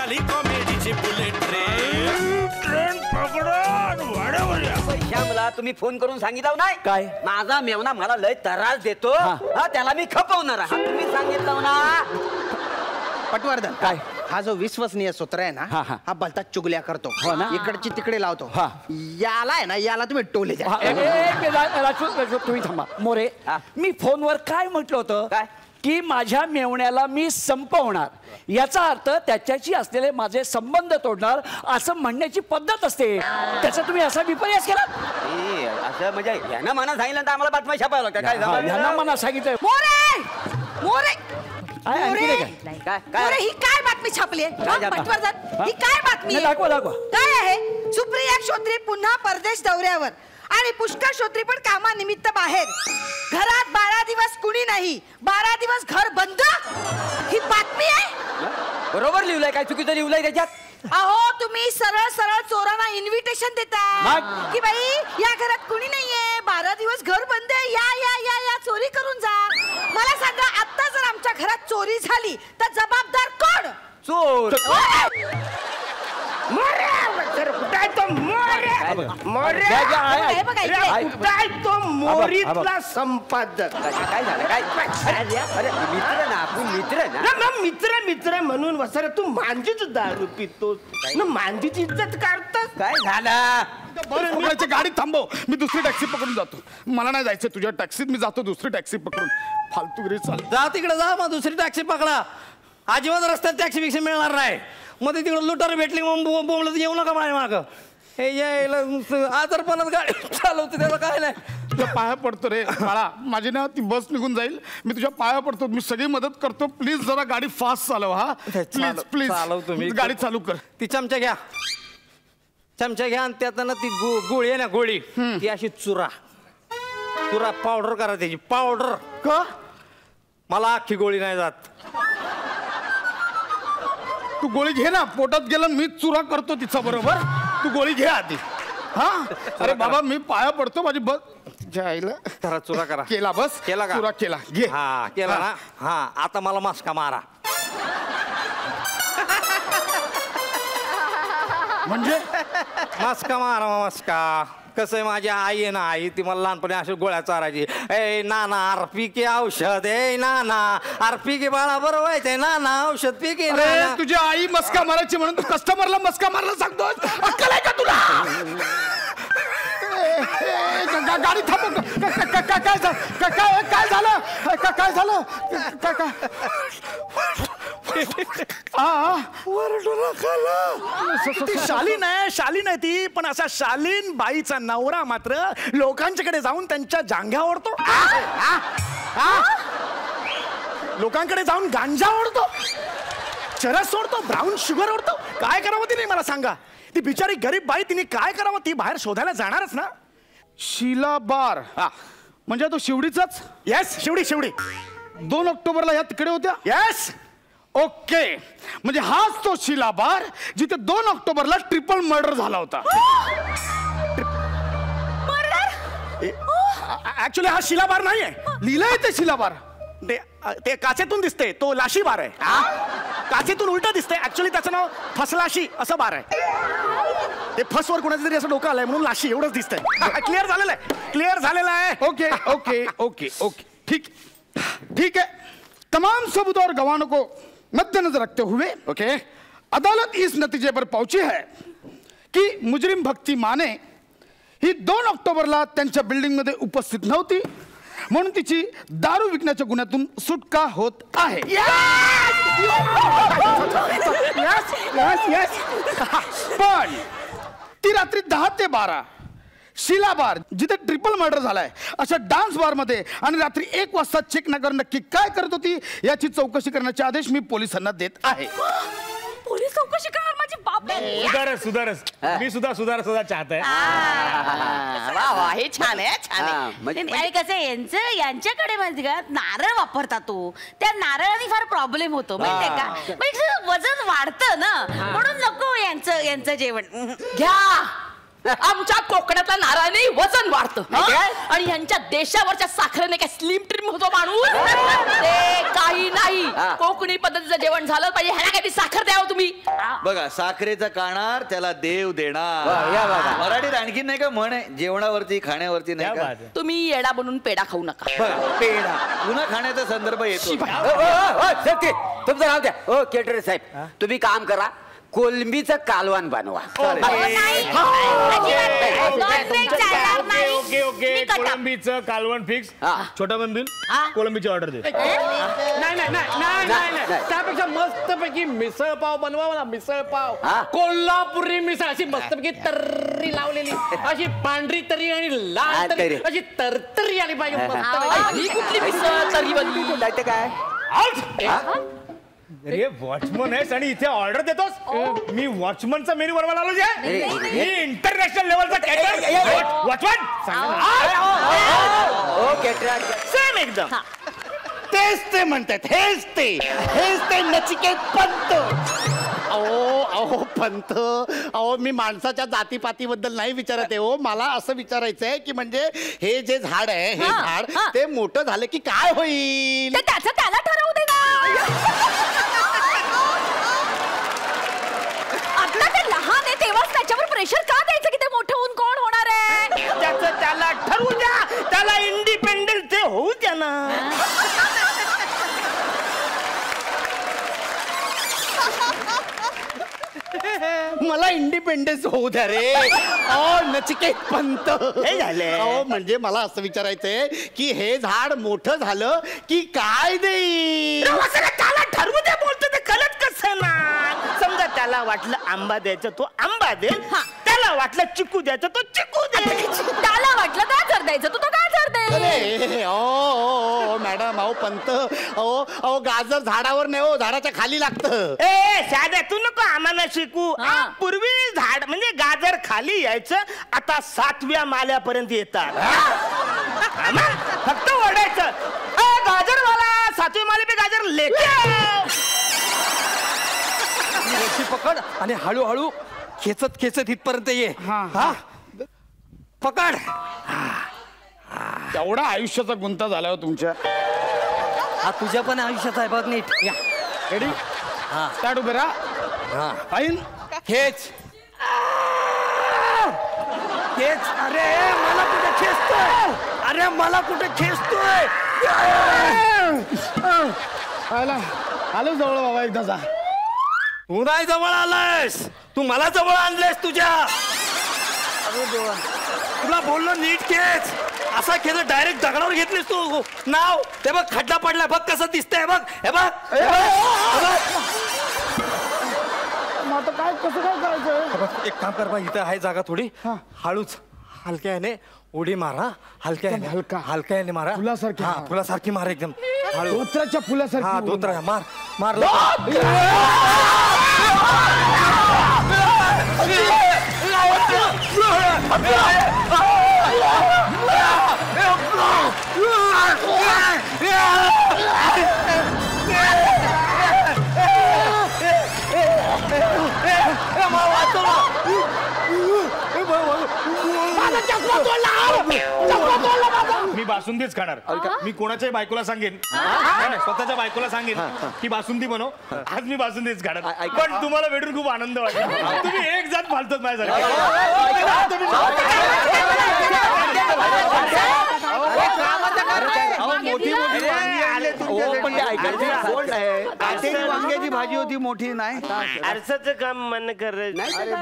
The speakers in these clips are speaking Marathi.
झाली कॉमेडीची बुलेट ट्रेन श्यामला तुम्ही फोन करून सांगितलं नाही काय? माझा मेवना मला लय त्रास देतो, त्याला मी खपवणार. तुम्ही सांगितलं ना. पटवर्धन काय? हा जो विश्वसनीय सूत्र आहे ना, हा भलता चुगल्या करतो, इकडची तिकडे लावतो. याला आहे ना, याला तुम्ही टोले द्या. राजपूत तुम्ही थांबा. मोरे, मी फोनवर काय म्हटलं होतं की माझ्या मेवण्याला मी संपवणार, याचा अर्थ त्याच्याशी असलेले माझे संबंध तोडणार असं म्हणण्याची पद्धत असते. त्याचा तुम्ही असा विपर्यास केला. असं म्हणजे ह्यानं मना सांगितलं तर आम्हाला बातम्या छापायला काय? ह्यानं मना सांगितलं. मोरे मोरे काय ही काय बातमी छापली आहे? पटवर्धन, ही काय बातमी आहे? दाखवा दाखवा. काय आहे? सुप्रिया श्रोत्री पुन्हा परदेश दौऱ्यावर आणि पुष्कर श्रोत्री पण कामानिमित्त बाहेर. घरात 12 दिवस कुणी नाही, 12 दिवस घर बंद. ही बातमी आहे? बरोबर लिहिलंय, काय चुकीचं लिहिलंय त्याच्यात? अहो तुम्ही सरळ सरळ चोरांना इन्व्हिटेशन देता की बाई या घरात कुणी नाहीये, 12 दिवस घर बंद आहे, या या या या चोरी करून जा. मला सांगा, आता जर आमच्या घरात चोरी झाली तर जबाबदार कोण? चोर. मोरीतला संपादक. काय झालं? काय? अरे मित्र ना, आपण मित्र ना. मित्र मित्र म्हणून वसरे तू मांजीच दारू पितोस ना, मांजीची इज्जत काढतोस. काय झालं? गाडी थांबव, मी दुसरी टॅक्सी पकडून जातो. मला नाही जायचं तुझ्या टॅक्सीत, मी जातो दुसरी टॅक्सी पकडून. फालतूगिरी चाल. जा तिकडे जा, मग दुसरी टॅक्सी पकडा. अजिबात रस्त्यात टॅक्सी बिक्सी मिळणार नाही. मध्ये तिकडे लुटार भेटली मग बोंबलत येऊ नका माझ्या मागं. हे यायला आजारपणात गाडी चालवते, त्याला काय नाही. तुझ्या पाया पडतो रे बाळा, माझी ना ती बस निघून जाईल, मी तुझ्या पाया पडतो, मी सगळी मदत करतो. प्लीज जरा गाडी फास्ट चालव. हा प्लीज प्लीज चालव तुम्ही, गाडी चालू कर. ती चमचा घ्या, चमचा घ्या आणि त्यात ती गोळी आहे ना, गोळी ती अशी चुरा पावडर करा त्याची पावडर. का? मला अख्खी गोळी नाही जात. तू गोळी घे ना, पोटात गेलं मी चुरा करतो तिचा बरोबर. तू गोळी घे आधी. हा अरे बाबा मी पाया पडतो, माझी बस जायला. करा चुरा करा. केला बस, केला का? चुरा केला. घे. हा केला ना. हा आता मला मस्का मारा. म्हणजे मस्का मारा मस्का. कसं आहे, माझी आई आहे ना, आई ती मला लहानपणी अशी गोळ्या चारायची. ए नाना आरपी के औषध, ए नाना आरपी के बाळा बरं व्हायचंय, नाना औषध पी के. तुझी आई मस्का मारायची म्हणून तू कस्टमरला मस्का मारला सांगतोस? अक्कल आहे का तुला? गाडी थांबव. काय झालं? काय झालं? शालीन आहे, शालीन आहे ती, पण असा शालीन बाईचा नवरा मात्र लोकांच्याकडे जाऊन त्यांच्या जांघ्या ओढतो, लोकांकडे जाऊन गांजा ओढतो, चरस सोडतो, ब्राऊन शुगर ओढतो. काय करावं तिने मला सांगा. ती बिचारी गरीब बाई, तिने काय करावं? ती बाहेर शोधायला जाणारच ना. शीला बार म्हणजे तो शिवडीचाच? येस, शिवडी. 2 ऑक्टोबरला या तिकडे होत्या? येस. ओके, म्हणजे हाच तो शीला बार जिथे 2 ऑक्टोबरला ट्रिपल मर्डर झाला होता. ऍक्च्युली हा शिला बार नाहीये, लिहिलंय ते शीला बार. ते काचेतून दिसते, तो लाशी बार आहे. काचेतून उलट दिसते, ऍक्च्युली त्याचं नाव फसलाशी असं बार आहे. ते फसवर कोणाचं तरी असं डोकं आलंय म्हणून लाशी एवढंच दिसतंय. क्लिअर झालेलं आहे. ओके ओके ओके ओके ठीक है. तमाम सबूत और गवाहों को मद्देनजर रखते हुए अदालत इस नतीजे पर पहुंची है की मुजरिम भक्ती माने ही 2 ऑक्टोबरला त्यांच्या बिल्डिंग मध्ये उपस्थित नव्हती, म्हणून तिची दारू विकण्याच्या गुन्ह्यातून सुटका होत आहे. पण ती रात्री 10 ते 12 शीला बार जिथे ट्रिपल मर्डर झालाय अशा डान्स बार मध्ये आणि रात्री 1 वाजता चेक नगर नक्की काय करत होती याची चौकशी करण्याचे आदेश मी पोलिसांना देत आहे. पोलीस चौकशी करणार माझी बाप. सुधारस मी सुद्धा चाहत आहे. वा हे छान आहे. आणि कसं यांच्याकडे माहिती का, नारळ वापरतात तो, त्या नारळाने फार प्रॉब्लेम होतो माहितीये का, म्हणजे वजन वाढतं ना, म्हणून नको यांचं जेवण घ्या. आमच्या कोकणातल्या नारळाने वजन वाढतं आणि ह्यांच्या देशावरच्या साखरेने काय स्लिम ट्रिम होतो माणूस. ते काही नाही, कोकणी पद्धतीचं जेवण झालं पाहिजे. ह्याला काही साखर द्यावं तुम्ही. तुम्ही बघा साखरेचा काणार त्याला देव देणार. मराठीत आणखी नाही का म्हण आहे, जेवणावरती खाण्यावरती नाही का. तुम्ही येडा बनून पेढा खाऊ नका. बघा पेढा पुन्हा खाण्याचा संदर्भ येतो. तुमचं नाव द्या. ओ केटरे साहेब, तुम्ही काम करा, कोलंबीचं कालवण बनवा. ओके ओके कोळंबीचं कालवण फिक्स. छोटा बंबिल कोळंबीची ऑर्डर दे. नाही त्यापेक्षा मस्तपैकी मिसळ पाव बनवा ना. मिसळ पाव कोल्हापुरी मिसळ अशी मस्तपैकी तर्री लावलेली, अशी पांढरी तरी आणि लाल तरी, अशी तरतरी आली पाहिजे. ही कुठली मिसळ तरी बनली काय अरे वॉचमन आहेस आणि इथे ऑर्डर देतोस. मी वॉचमनचा मेन्यू बनवायला आलो जे. मी इंटरनॅशनल लेवलचा कॅटर वॉचमन. सेम एकदम तेच ते म्हणतात. हेच ते नचिकेत पंत. अहो पंत, अहो मी माणसाच्या जातीपातीबद्दल नाही विचारत आहे हो. मला असं विचारायचंय की म्हणजे हे जे झाड आहे हे झाड ते मोठं झालं की काय होईल. त्याचं त्याला ठरवू दे ना. आता ते लहान आहे तेव्हाच त्याच्यावर प्रेशर का द्यायचं की ते मोठं होऊन कोण होणार आहे. त्याचं त्याला ठरवू द्या. त्याला इंडिपेंडेंट ते होऊ द्या ना. मला इंडिपेंडन्स होऊ द्या रे. नचिकेत पंत हे झाले. म्हणजे मला असं विचारायचंय की हे झाड मोठं झालं की काय देईल. त्याला ठरवू द्या बोलतो ते कळत कसं ना. समजा त्याला वाटलं आंबा द्यायचं तो आंबा देईल. त्याला वाटलं चिकू द्यायचं तो चिकू देईल. त्याला वाटलं गाजर द्यायचं तो गाजर देईल. ओ मॅडम, अहो पंत, अहो गाजर झाडावर नाही हो, झाडाच्या खाली लागतं. साध्या तू नको आम्हाला शिकू. पूर्वी झाड म्हणजे गाजर खाली यायचं, आता 7व्या माल्यापर्यंत येतात. फक्त ओढायचं गाजरवाला 7व्या माले पे गाजर लेके पकड आणि हळूहळू खेचत खेचत इथपर्यंत ये. हा पकड. एवढा आयुष्याचा गुंता झाला हो तुमच्या. हा तुझ्या पण आयुष्यात आहे बघ नीट. Ready start. उभे राहा. फाईन. खेच खेच. अरे मला कुठे खेचतोय. अरे मला कुठे खेचतोय. आलो जवळ बाबा एकदाचा. तू नाही जवळ आलायस, तू मला जवळ आणलंयस तुझ्या. तुला बोललो नीट खेच. असा खेळ डायरेक्ट दगडावर घेतलीस तू. नाव ते बघ खड्डा पडलाय बघ कसं दिसतंय बघ. हे बघ आता काय कसं काय करायचं. एक काम कर बा, इथं आहे जागा थोडी. हळूच हलक्याने उडी मारा. हलक्याने हलक्याने मारा. फुलासारखी. फुलासारखी मार एकदम. धोत्राच्या फुलासारखी. हा धोत्रा मार मार. मी बासुंदीच खाणार. मी कोणाच्याही बायकोला सांगेन, स्वतःच्या बायकोला सांगेन की बासुंदी बनव. आज मी बासुंदीच खाणार. पण तुम्हाला भेटून खूप आनंद वाटला. तुम्ही एक जात फालतोच माझ्यासाठी. मोठी वांग्याची भाजी होती मोठी नाही. आरसाचं काम मन कर.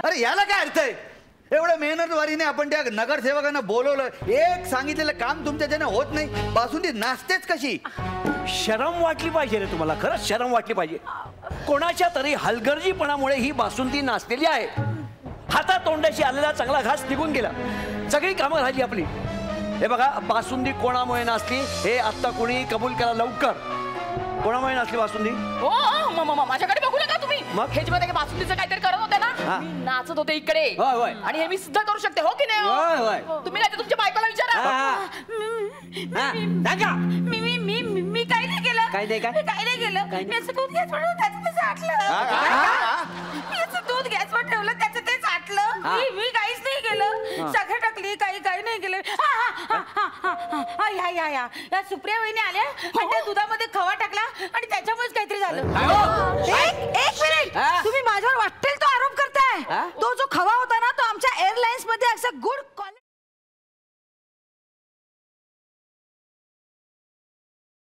अरे याला काय अर्थ आहे. एवढं मेहनतवारीने आपण त्या नगरसेवकांना बोलवलं, एक सांगितलेलं काम तुमच्याच्याने होत नाही. बासुंदी नाचतेच कशी. शरम वाटली पाहिजे रे तुम्हाला. खरंच शरम वाटली पाहिजे. कोणाच्या तरी हलगर्जीपणामुळे ही बासुंदी नाचलेली आहे. हाता तोंडाशी आलेला चांगला घास निघून गेला. सगळी कामं झाली आपली. हे बघा बासुंदी कोणामुळे नाचली हे आता कोणी कबूल करा लवकर. कोणामुळे नाचली बासुंदी. माझ्याकडे बघू नका तुम्ही. मग हे मध्ये बासुंदीचं काहीतरी करत होते ना. मी नाचत होते इकडे. आणि हे मी सिद्ध करू शकते. हो की नाही. तुम्ही नाही तुमच्या बायकोला विचारा. मी काही नाही केलं. काही नाही केलं. मी असं दूध गॅसवर त्याचं ते साठलं. मी असं दूध गॅसवर ठेवलं त्याचं ते साठलं. मी काहीच नाही केलं. साखर टाकली काही नाही केलं. या सुप्रिया वहिनी आल्या आणि त्या दुधामध्ये खवा टाकला आणि त्याच्यामुळेच काहीतरी झालं. एक मिनिट. तुम्ही तो जो खवा होता ना तो आमच्या एअरलाइन्स मध्ये असं गुड